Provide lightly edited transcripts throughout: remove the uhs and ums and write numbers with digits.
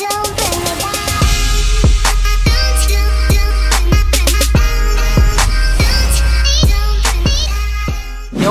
Yo,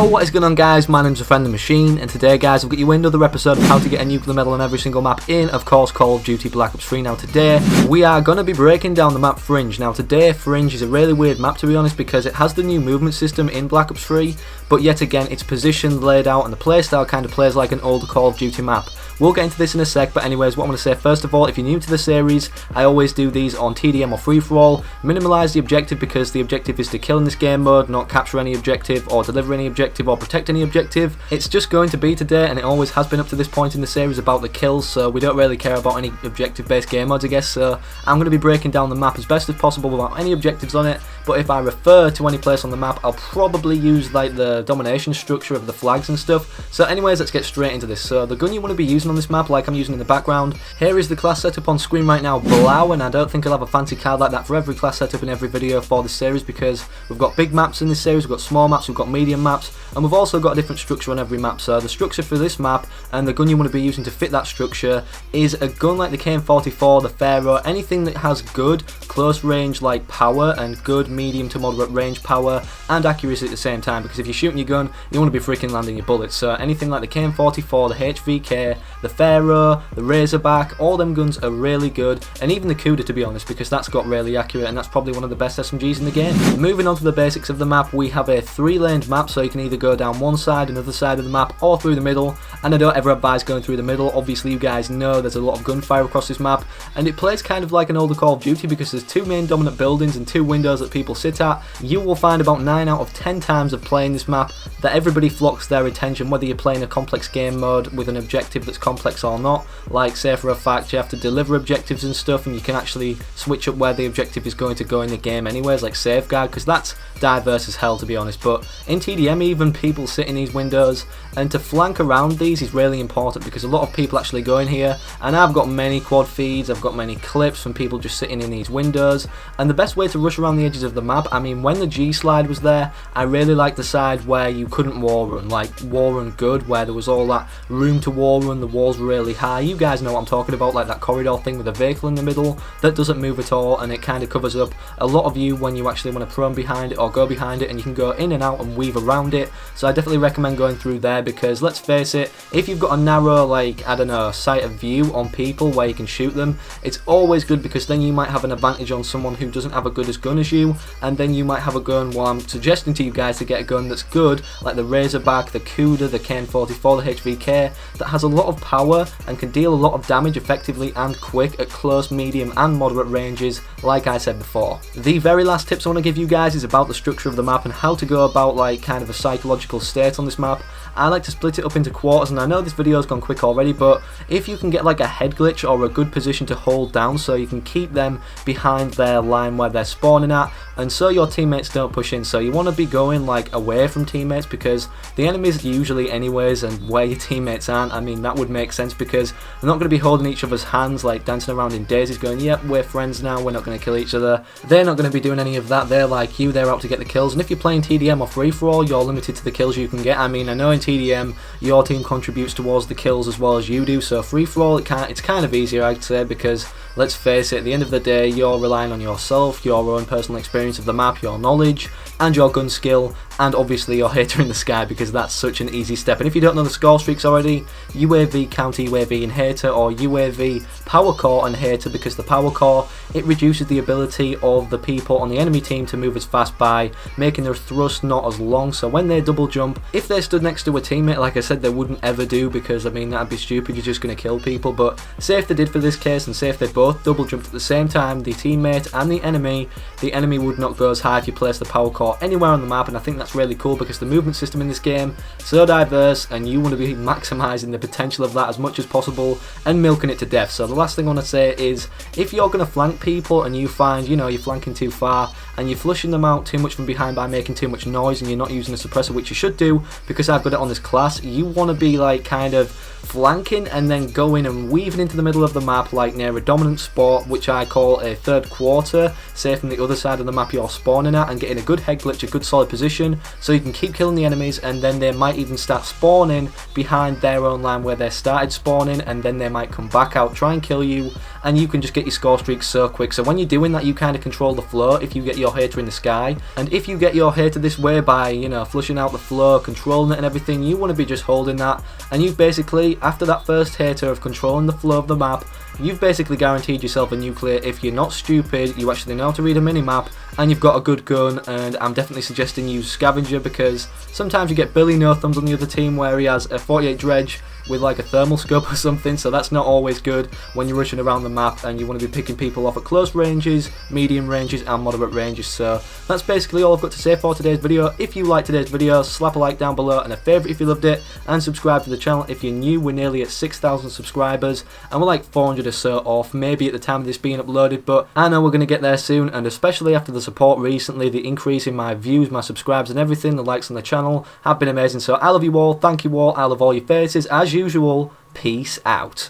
what is going on guys, my name's The Machine, and today guys I've got you another episode of how to get a nuclear medal on every single map in, of course, Call of Duty Black Ops 3. Now today, we are going to be breaking down the map Fringe. Now today, Fringe is a really weird map to be honest, because it has the new movement system in Black Ops 3, but yet again its position, laid out, and the playstyle kind of plays like an older Call of Duty map. We'll get into this in a sec, but anyways, what I'm going to say first of all, if you're new to the series, I always do these on TDM or free-for-all. Minimalise the objective because the objective is to kill in this game mode, not capture any objective or deliver any objective or protect any objective. It's just going to be today, and it always has been up to this point in the series, about the kills, so we don't really care about any objective-based game modes, I guess. So I'm going to be breaking down the map as best as possible without any objectives on it, but if I refer to any place on the map, I'll probably use like the domination structure of the flags and stuff. So anyways, let's get straight into this. So the gun you want to be using on this map, like I'm using in the background, here is the class setup on screen right now, Blau, and I don't think I'll have a fancy card like that for every class setup in every video for this series, because we've got big maps in this series, we've got small maps, we've got medium maps, and we've also got a different structure on every map. So the structure for this map and the gun you want to be using to fit that structure is a gun like the KN-44, the Pharaoh, anything that has good close range like power and good medium to moderate range power and accuracy at the same time, because if you're shooting your gun you want to be freaking landing your bullets. So anything like the KN-44, the HVK, the Pharaoh, the Razorback, all them guns are really good, and even the Cuda to be honest, because that's got really accurate and that's probably one of the best SMGs in the game. Moving on to the basics of the map, we have a 3-laned map, so you can either go down one side, another side of the map, or through the middle, and I don't ever advise going through the middle. Obviously you guys know there's a lot of gunfire across this map, and it plays kind of like an older Call of Duty because there's two main dominant buildings and two windows that people sit at. You will find about 9 out of 10 times of playing this map that everybody flocks their attention, whether you're playing a complex game mode with an objective that's complex or not. Like say for a fact you have to deliver objectives and stuff, and you can actually switch up where the objective is going to go in the game anyways, like safeguard, because that's diverse as hell to be honest. But in TDM even people sit in these windows, and to flank around these is really important because a lot of people actually go in here, and I've got many quad feeds, I've got many clips from people just sitting in these windows. And the best way to rush around the edges of the map, I mean when the G slide was there, I really liked the side where you couldn't wall run, like wall run good, where there was all that room to wall run, the walls were really high. You guys know what I'm talking about, like that corridor thing with a vehicle in the middle that doesn't move at all, and it kind of covers up a lot of you when you actually want to prone behind it or go behind it, and you can go in and out and weave around it. So I definitely recommend going through there, because let's face it, if you've got a narrow, like I don't know, sight of view on people where you can shoot them, it's always good because then you might have an advantage on someone who doesn't have a good as gun as you, and then you might have a gun, well I'm suggesting to you guys to get a gun that's good, like the Razorback, the Cuda, the KN-44, the HVK, that has a lot of power and can deal a lot of damage effectively and quick at close, medium and moderate ranges, like I said before. The very last tips I want to give you guys is about the structure of the map and how to go about like kind of a psychological state on this map. I like to split it up into quarters, and I know this video's gone quick already, but if you can get like a head glitch or a good position to hold down so you can keep them behind their line where they're spawning at, and so your teammates don't push in. So you want to be going like away from teammates, because the enemies usually anyways, and where your teammates aren't, I mean that would make sense because they're not going to be holding each other's hands like dancing around in daisies going yep we're friends now, we're not going to kill each other. They're not going to be doing any of that, they're like you, they're out to get the kills. And if you're playing TDM or free-for-all, you're limited to the kills you can get. I mean I know in TDM your team contributes towards the kills as well as you do, so free-for-all it's kind of easier I'd say, because let's face it, at the end of the day you're relying on yourself, your own personal experience of the map, your knowledge and your gun skill, and obviously your hater in the sky, because that's such an easy step. And if you don't know the score streaks already, UAV, counter UAV and hater, or UAV, power core and hater, because the power core, it reduces the ability of the people on the enemy team to move as fast by making their thrust not as long. So when they double jump, if they stood next to a teammate, like I said, they wouldn't ever do, because I mean that'd be stupid, you're just going to kill people. But say if they did for this case, and say if they both double jumped at the same time, the teammate and the enemy would not go as high if you place the power core anywhere on the map. And I think that's really cool because the movement system in this game is so diverse, and you want to be maximising the potential of that as much as possible and milking it to death. So the last thing I want to say is, if you're going to flank people and you find, you know, you're flanking too far and you're flushing them out too much from behind by making too much noise, and you're not using a suppressor, which you should do because I've got it on this class, you want to be like kind of flanking and then going and weaving into the middle of the map like near a dominant spot, which I call a third quarter, say from the other side of the map you're spawning at, and getting a good head glitch, a good solid position, so you can keep killing the enemies, and then they might even start spawning behind their own line where they started spawning, and then they might come back out, try and kill you, and you can just get your score streaks so quick. So when you're doing that, you kind of control the flow if you get your hater in the sky, and if you get your hater this way by, you know, flushing out the flow, controlling it and everything, you want to be just holding that, and you've basically, after that first hater of controlling the flow of the map, you've basically guaranteed yourself a nuclear. If you're not stupid, you actually know how to read a mini-map, and you've got a good gun. And I'm definitely suggesting use Scavenger, because sometimes you get Billy No Thumbs on the other team where he has a 48 dredge with like a thermal scope or something, so that's not always good when you're rushing around the map and you want to be picking people off at close ranges, medium ranges and moderate ranges. So that's basically all I've got to say for today's video. If you liked today's video, slap a like down below and a favourite if you loved it, and subscribe to the channel if you're new. We're nearly at 6,000 subscribers and we're like 400 or so off, maybe at the time of this being uploaded, but I know we're going to get there soon, and especially after the support recently, the increase in my views, my subscribes and everything, the likes on the channel have been amazing. So I love you all, thank you all, I love all your faces. As usual, peace out.